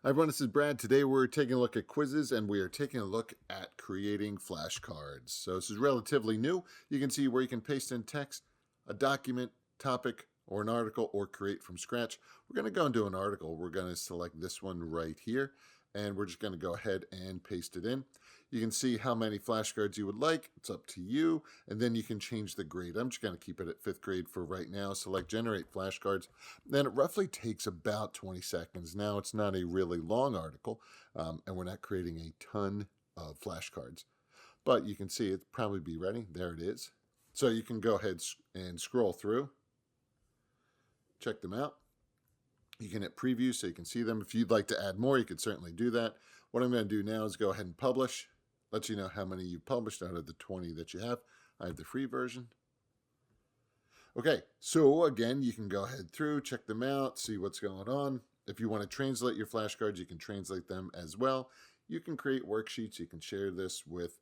Hi everyone, this is Brad. Today we're taking a look at Quizizz and we are taking a look at creating flashcards. So this is relatively new. You can see where you can paste in text, a document, topic, or an article, or create from scratch. We're going to go into an article. We're going to select this one right here, and we're just going to go ahead and paste it in. You can see how many flashcards you would like. It's up to you, and then you can change the grade. I'm just going to keep it at 5th grade for right now. Select Generate Flashcards. Then it roughly takes about 20 seconds. Now, it's not a really long article, and we're not creating a ton of flashcards. But you can see it probably be ready. There it is. So you can go ahead and scroll through. Check them out. You can hit preview so you can see them. If you'd like to add more, you could certainly do that. What I'm going to do now is go ahead and publish. Let you know how many you've published out of the 20 that you have. I have the free version. Okay, so again, you can go ahead through, check them out, see what's going on. If you want to translate your flashcards, you can translate them as well. You can create worksheets. You can share this with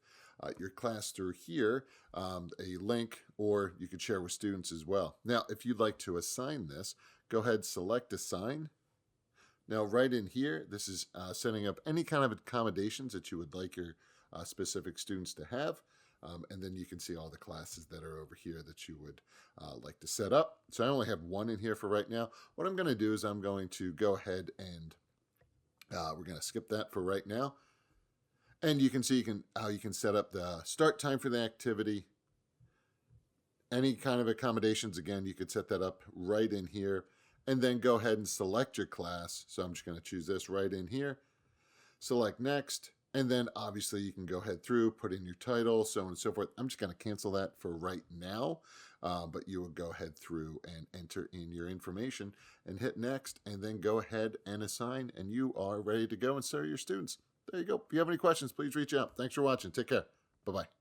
your class through here, a link, or you could share with students as well. Now, if you'd like to assign this, go ahead, select Assign. Now, right in here, this is setting up any kind of accommodations that you would like your specific students to have. And then you can see all the classes that are over here that you would like to set up. So I only have one in here for right now. What I'm going to do is I'm going to go ahead and we're going to skip that for right now. And you can see how you can set up the start time for the activity. Any kind of accommodations, again, you could set that up right in here. And then go ahead and select your class. So I'm just going to choose this right in here. Select Next. And then obviously you can go ahead through, put in your title, so on and so forth. I'm just going to cancel that for right now, but you will go ahead through and enter in your information and hit Next, and then go ahead and assign, and you are ready to go and serve your students. There you go. If you have any questions, please reach out. Thanks for watching. Take care. Bye-bye.